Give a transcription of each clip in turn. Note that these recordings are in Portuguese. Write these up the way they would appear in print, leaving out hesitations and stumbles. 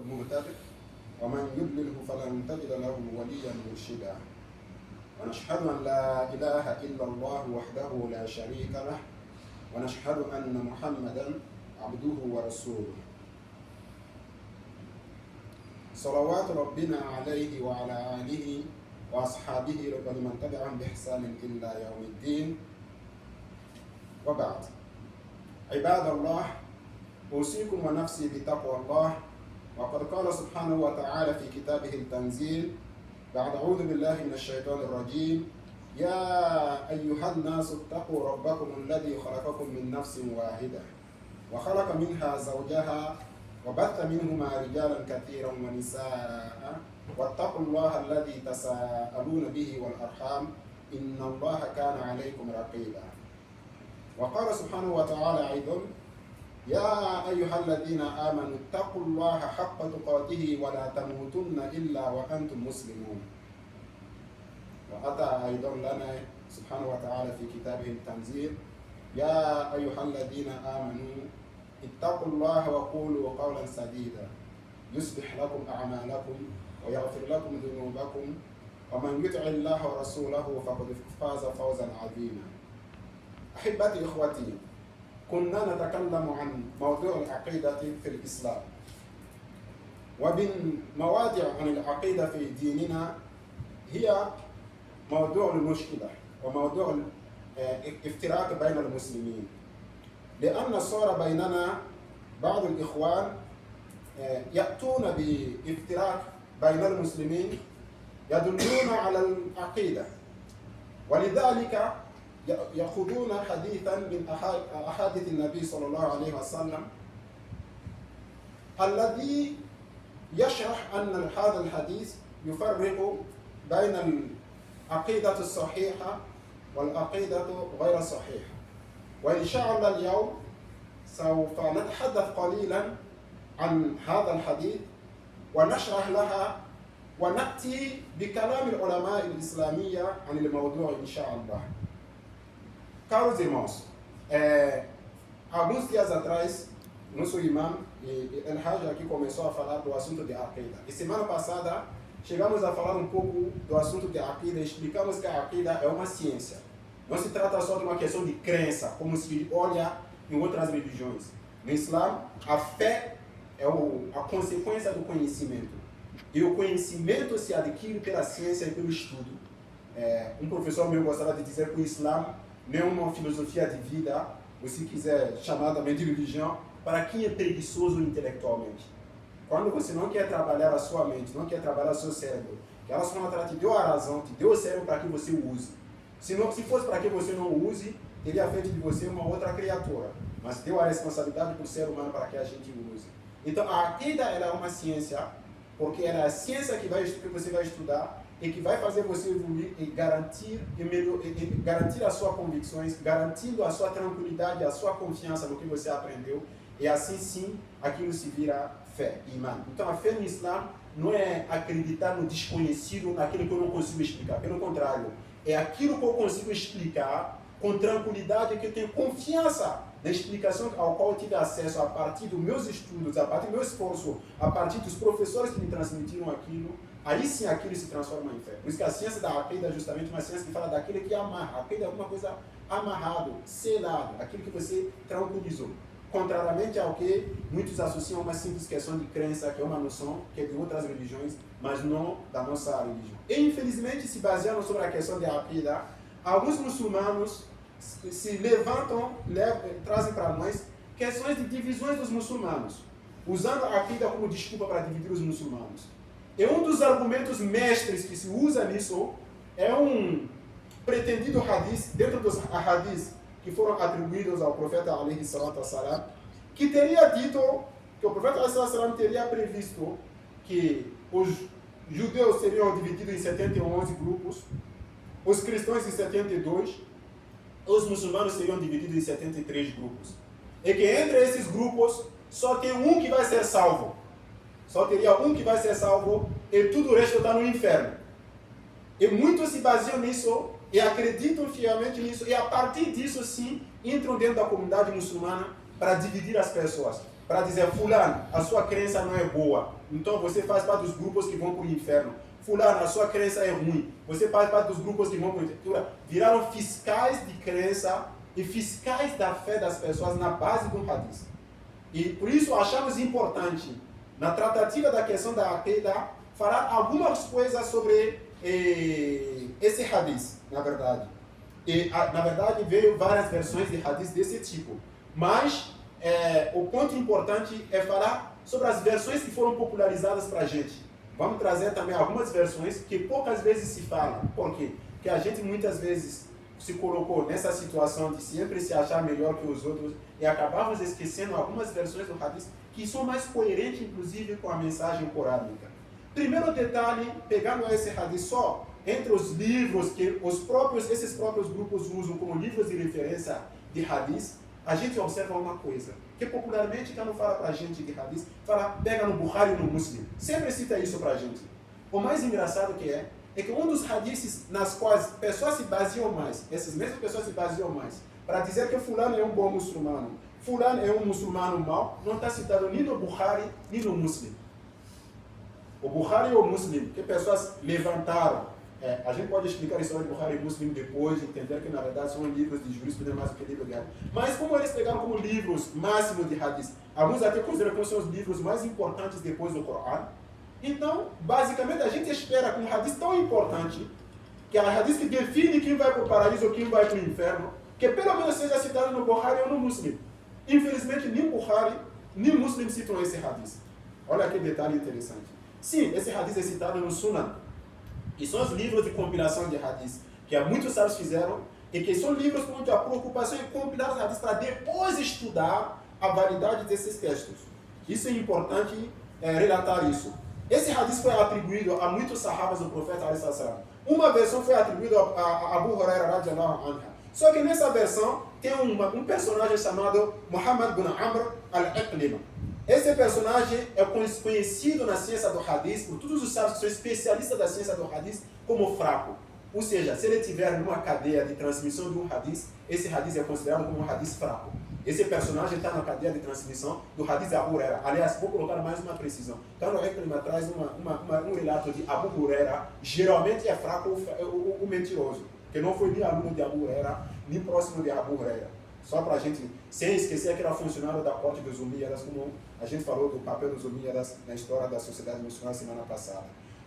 المهتد ومن يضلله فلن تجد له وليا مرشدا ونشهد أن لا إله إلا الله وحده لا شريك له ونشهد أن محمدا عبده ورسوله صلوات ربنا عليه وعلى آله وأصحابه ومن تبعهم بإحسان إلى يوم الدين وبعد. عباد الله، أوصيكم ونفسي بتقوى الله، وقد قال سبحانه وتعالى في كتابه التنزيل بعد أعوذ بالله من الشيطان الرجيم: يا أيها الناس اتقوا ربكم الذي خلقكم من نفس واحدة وخلق منها زوجها وبث منهما رجالا كثيرا ونساء واتقوا الله الذي تساءلون به والأرحام إن الله كان عليكم رقيبا. وقال سبحانه وتعالى أيضا: يا أيها الذين آمنوا اتقوا الله حق تقاته ولا تموتن إلا وأنتم مسلمون. وأتى أيضا لنا سبحانه وتعالى في كتابه التنزيل: يا أيها الذين آمنوا اتقوا الله وقولوا قولا سديدا يصلح لكم أعمالكم ويغفر لكم ذنوبكم ومن يطع الله ورسوله فقد فاز فوزا عظيما. أحبتي إخوتي، كنا نتكلم عن موضوع العقيدة في الإسلام، ومن مواضع عن العقيدة في ديننا هي موضوع المشكلة وموضوع الافتراق بين المسلمين، لأن صار بيننا بعض الإخوان يأتون بافتراق بين المسلمين يدلون على العقيدة، ولذلك يأخذون حديثا من أحاديث النبي صلى الله عليه وسلم الذي يشرح أن هذا الحديث يفرق بين العقيدة الصحيحة والعقيدة غير الصحيحة. وإن شاء الله اليوم سوف نتحدث قليلا عن هذا الحديث ونشرح لها ونأتي بكلام العلماء الإسلامية عن الموضوع إن شاء الله. Caros irmãos, alguns dias atrás, nosso imam El Hajj aqui começou a falar do assunto de Aqida. E semana passada, chegamos a falar um pouco do assunto de Aqida e explicamos que a Aqida é uma ciência. Não se trata só de uma questão de crença, como se olha em outras religiões. No Islã, a fé é a consequência do conhecimento. E o conhecimento se adquire pela ciência e pelo estudo. Um professor meu gostava de dizer que o Islã não é uma filosofia de vida, ou se quiser chamar também de religião, para quem é preguiçoso intelectualmente. Quando você não quer trabalhar a sua mente, não quer trabalhar o seu cérebro, que Allah subhanahu wa ta'ala te deu a razão, te deu o cérebro para que você o use. Se fosse para que você não o use, teria feito de você uma outra criatura. Mas deu a responsabilidade para o ser humano para que a gente o use. Então a Aqida é uma ciência, porque ela é a ciência que você vai estudar e que vai fazer você evoluir e garantir as suas convicções, garantindo a sua tranquilidade, a sua confiança no que você aprendeu, e assim sim aquilo se vira fé, imã. Então a fé no Islã não é acreditar no desconhecido, naquilo que eu não consigo explicar, pelo contrário, é aquilo que eu consigo explicar com tranquilidade, que eu tenho confiança na explicação ao qual eu tive acesso a partir dos meus estudos, a partir do meu esforço, a partir dos professores que me transmitiram aquilo. Aí sim aquilo se transforma em fé. Por isso que a ciência da Aqida é justamente uma ciência que fala daquilo que amarra. A Aqida é alguma coisa amarrado, selado, aquilo que você tranquilizou. Contrariamente ao que muitos associam a uma simples questão de crença, que é uma noção que é de outras religiões, mas não da nossa religião. E infelizmente, se baseando sobre a questão da Aqida, alguns muçulmanos se levantam, trazem para nós questões de divisões dos muçulmanos, usando a Aqida como desculpa para dividir os muçulmanos. E um dos argumentos mestres que se usa nisso é um pretendido hadith, dentro dos hadiths que foram atribuídos ao profeta alaihi salatu wassalam, que teria dito, que o profeta alaihi salatu wassalam teria previsto que os judeus seriam divididos em 71 grupos, os cristãos em 72, os muçulmanos seriam divididos em 73 grupos. E que entre esses grupos só tem um que vai ser salvo. Só teria um que vai ser salvo e tudo o resto está no inferno. E muitos se baseiam nisso e acreditam fielmente nisso, e a partir disso sim entram dentro da comunidade muçulmana para dividir as pessoas, para dizer: fulano, a sua crença não é boa, então você faz parte dos grupos que vão para o inferno. Fulano, a sua crença é ruim, você faz parte dos grupos que vão para o inferno. Viraram fiscais de crença e fiscais da fé das pessoas na base do hadith. E por isso achamos importante, na tratativa da questão da Aqidah, falar algumas coisas sobre esse hadith, na verdade. E, na verdade, veio várias versões de hadith desse tipo. Mas o ponto importante é falar sobre as versões que foram popularizadas para a gente. Vamos trazer também algumas versões que poucas vezes se falam. Por quê? Porque a gente muitas vezes se colocou nessa situação de sempre se achar melhor que os outros e acabamos esquecendo algumas versões do hadith que são mais coerentes, inclusive, com a mensagem corânica. Primeiro detalhe, pegando esse hadith só, entre os livros que esses próprios grupos usam como livros de referência de hadith, a gente observa uma coisa, que popularmente quando fala para a gente de hadith, fala, pega no Bukhari e no Muslim. Sempre cita isso para a gente. O mais engraçado que é que um dos hadiths nas quais pessoas se baseiam mais, essas mesmas pessoas se baseiam mais, para dizer que fulano é um bom muçulmano, fulano é um muçulmano mau, não está citado nem no Bukhari, nem no Muslim. O Bukhari e o Muslim, que pessoas levantaram, a gente pode explicar a história do Bukhari e Muslim depois, entender que na verdade são livros de jurisprudência mais do que livros de hadith. Mas como eles pegaram como livros máximos de hadith, alguns até consideram que são os livros mais importantes depois do Corão. Então, basicamente, a gente espera que um hadith tão importante, que é um hadith que define quem vai para o paraíso ou quem vai para o inferno, que pelo menos seja citado no Bukhari ou no Muslim. Infelizmente, nem Bukhari, nem Muslim citam esse hadith. Olha que detalhe interessante. Sim, esse hadith é citado no Sunan, que são os livros de compilação de hadith, que muitos sábios fizeram, e que são livros com muita preocupação em compilar os hadiths para depois estudar a validade desses textos. Isso é importante relatar isso. Esse hadith foi atribuído a muitos sahabas do profeta ﷺ. Uma versão foi atribuída a Abu Huraira radhiyallahu anha. Só que nessa versão tem um personagem chamado Muhammad bin Amr al-Iqlima. Esse personagem é conhecido na ciência do hadith, por todos os sábios que são especialistas da ciência do hadith, como fraco. Ou seja, se ele tiver numa cadeia de transmissão de um hadith, esse hadith é considerado como um hadith fraco. Esse personagem está na cadeia de transmissão do hadith de Abu Huraira. Aliás, vou colocar mais uma precisão. Quando o Iqlima traz um relato de Abu Huraira, geralmente é fraco o mentiroso, que não foi nem aluno de Abu Huraira, nem próximo de Abu Huraira. Só para a gente, sem esquecer que era funcionário da corte dos Umíyadas, como a gente falou do papel dos Umíyadas na história da sociedade muçulmana semana passada.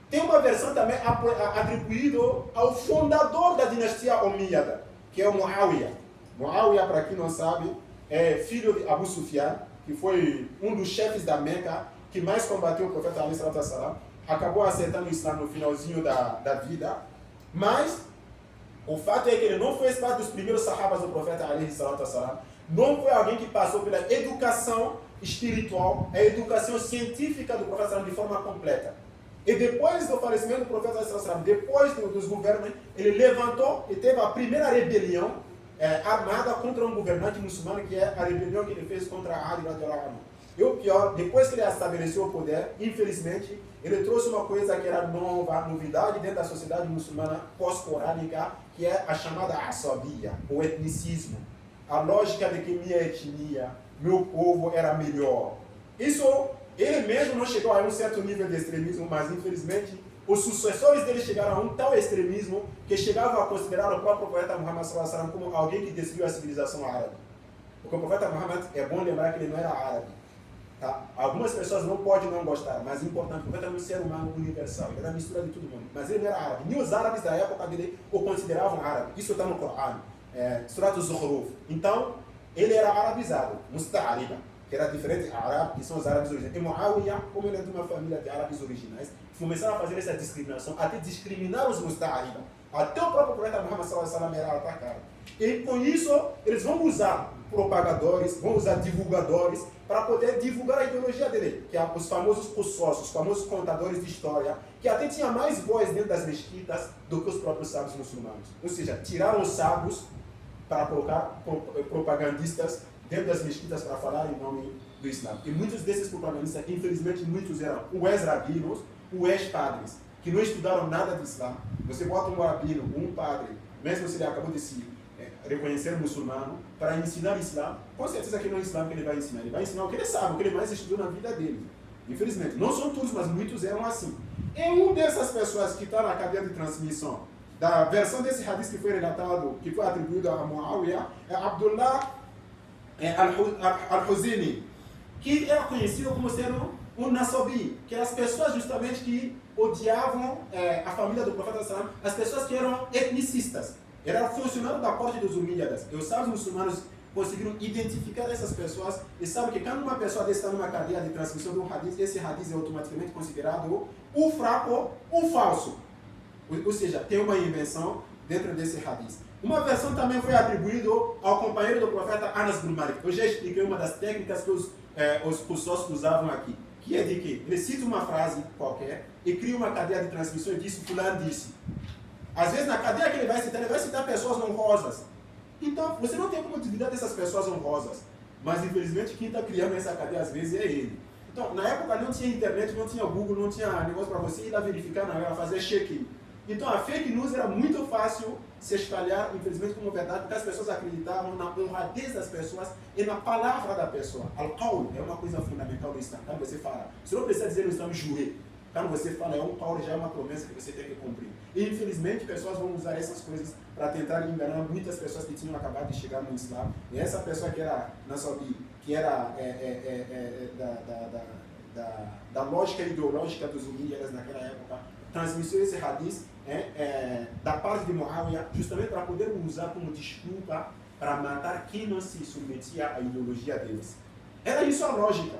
Tem uma versão também atribuída ao fundador da dinastia Umíyada, que é o Muawiyah. Muawiyah, para quem não sabe, é filho de Abu Sufyan, que foi um dos chefes da Meca, que mais combateu o profeta ﷺ, acabou aceitando o Islã no finalzinho da vida, mas o fato é que ele não fez parte dos primeiros sahabas do profeta ﷺ, não foi alguém que passou pela educação espiritual, a educação científica do profeta de forma completa. E depois do falecimento do profeta ﷺ, depois dos governos, ele levantou e teve a primeira rebelião armada contra um governante muçulmano, que é a rebelião que ele fez contra Ali radhiyallahu anhu. E o pior, depois que ele estabeleceu o poder, infelizmente, ele trouxe uma coisa que era nova, novidade dentro da sociedade muçulmana pós-corânica, que é a chamada asabia, o etnicismo. A lógica de que minha etnia, meu povo era melhor. Isso, ele mesmo não chegou a um certo nível de extremismo, mas infelizmente os sucessores dele chegaram a um tal extremismo que chegavam a considerar o próprio profeta Muhammad ﷺ como alguém que destruiu a civilização árabe. Porque o profeta Muhammad, é bom lembrar que ele não era árabe. Tá? Algumas pessoas não podem não gostar, mas é importante, o profeta era um ser humano universal, ele era a mistura de todo mundo. Mas ele não era árabe. Nem os árabes da época dele o consideravam árabe. Isso está no Corão, Surat al-Zukhruf. Então, ele era arabizado, musta'ariba, que era diferente de árabe, que são os árabes originais. E Muawiyah, como ele é de uma família de árabes originais, começaram a fazer essa discriminação, até discriminar os musta'ariba. Até o próprio profeta Muhammad ﷺ era atacado. E com isso, eles vão usar propagadores, vão usar divulgadores para poder divulgar a ideologia dele, que é os famosos qussos, os famosos contadores de história, que até tinha mais voz dentro das mesquitas do que os próprios sábios muçulmanos. Ou seja, tiraram os sábios para colocar propagandistas dentro das mesquitas para falar em nome do Islã. E muitos desses propagandistas, infelizmente, muitos eram o ex-rabinos, o ex-padres, que não estudaram nada de Islã. Você bota um rabino, um padre, mesmo se ele acabou de se reconhecer muçulmano, para ensinar Islã, com certeza que não é Islã que ele vai ensinar o que ele sabe, o que ele mais estudou na vida dele. Infelizmente. Não são todos, mas muitos eram assim. E uma dessas pessoas que está na cadeia de transmissão da versão desse hadith que foi relatado, que foi atribuído a Muawiyah, é Abdullah al-Huzini, que era conhecido como sendo um Nasabi, que eram as pessoas justamente que odiavam a família do profeta sallam, as pessoas que eram etnicistas, eram funcionários da corte dos Umíyadas. E os sábios muçulmanos conseguiram identificar essas pessoas e sabem que quando uma pessoa dessa está numa cadeia de transmissão de um hadith, esse hadith é automaticamente considerado o fraco, o falso. Ou seja, tem uma invenção dentro desse hadith. Uma versão também foi atribuída ao companheiro do profeta Anas bin Malik. Eu já expliquei uma das técnicas que os sócios usavam aqui. Que é de que ele cita uma frase qualquer e cria uma cadeia de transmissão e diz fulano disse. Às vezes na cadeia que ele vai citar pessoas honrosas. Então, você não tem como duvidar dessas pessoas honrosas. Mas infelizmente quem está criando essa cadeia às vezes é ele. Então, na época não tinha internet, não tinha Google, não tinha negócio para você ir lá verificar na hora, fazer check-in. Então a fake news era muito fácil se espalhar, infelizmente, como verdade, porque as pessoas acreditavam na honradez das pessoas e na palavra da pessoa. Al-Qawl é uma coisa fundamental do Islã. Quando você fala, você não precisa dizer no Islã jurê. Quando você fala é um Qawl, já é uma promessa que você tem que cumprir. E infelizmente, pessoas vão usar essas coisas para tentar enganar muitas pessoas que tinham acabado de chegar no Islã. E essa pessoa que era Nasabi, que era da lógica ideológica dos Umíyadas naquela época, transmitiu esse hadith da parte de Muawiyah, justamente para poder usar como desculpa para matar quem não se submetia à ideologia deles. Era isso a lógica.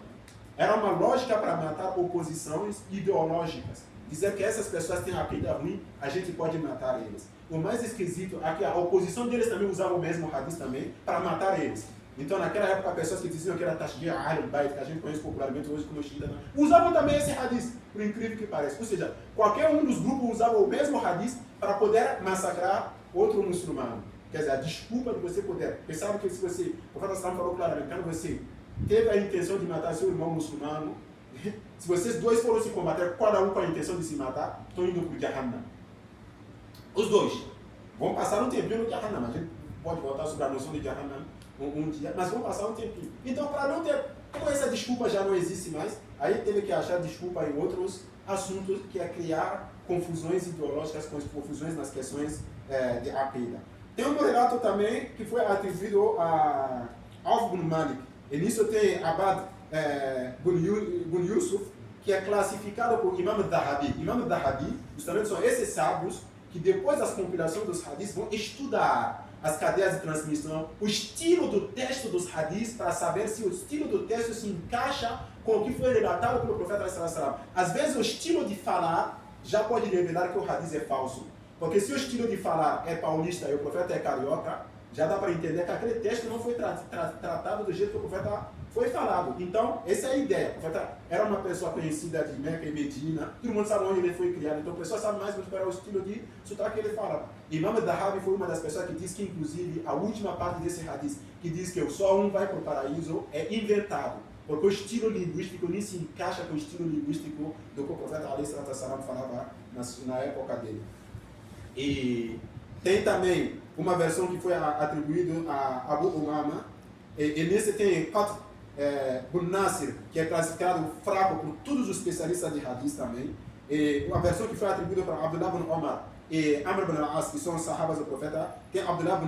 Era uma lógica para matar oposições ideológicas. Dizer que essas pessoas têm a aqidah ruim, a gente pode matar eles. O mais esquisito é que a oposição deles também usava o mesmo hadith também para matar eles. Então, naquela época, pessoas que diziam que era Tashjir al-Bayt, que a gente conhece popularmente hoje como Shiita, usavam também esse hadith, por incrível que pareça. Ou seja, qualquer um dos grupos usava o mesmo hadith para poder massacrar outro muçulmano. Quer dizer, a desculpa de você poder. Porque sabe que se você, o profeta Sallam falou claramente, quando você teve a intenção de matar seu irmão muçulmano, se vocês dois foram se combater, cada um com a intenção de se matar, estão indo para o Jahannam. Os dois vão passar um tempinho no Jahannam. A gente pode voltar sobre a noção de Jahannam um dia, mas vão passar um tempinho. Então, para não ter, como essa desculpa já não existe mais, aí teve que achar desculpa em outros assuntos, que é criar confusões ideológicas, confusões nas questões de aqidah. Tem um relato também que foi atribuído a Auf bin Malik. E nisso tem Abad bin Yusuf, que é classificado por Imam al-Dhahabi. Imam al-Dhahabi, justamente são esses sábios que depois das compilações dos hadiths vão estudar as cadeias de transmissão, o estilo do texto dos hadiths, para saber se o estilo do texto se encaixa com o que foi relatado pelo profeta. Às vezes o estilo de falar já pode revelar que o hadith é falso. Porque se o estilo de falar é paulista e o profeta é carioca, já dá para entender que aquele texto não foi tratado do jeito que o profeta foi falado. Então, essa é a ideia. O profeta era uma pessoa conhecida de Meca e Medina, todo mundo sabe onde ele foi criado, então a pessoa sabe mais ou menos qual é o estilo de sotaque que ele fala. Imam al-Dhahabi foi uma das pessoas que diz que, inclusive, a última parte desse hadith, que diz que só um vai para o paraíso, é inventado. Porque o estilo linguístico nem se encaixa com o estilo linguístico do que o profeta falava na época dele. E tem também uma versão que foi atribuída a Abu Umama, e nesse tem Qatr bin Nasir, que é classificado fraco por todos os especialistas de hadith também, e uma versão que foi atribuída para Abdullah bin Omar e Amr bin al-As, que são os sahabas do profeta, tem Abdullah bin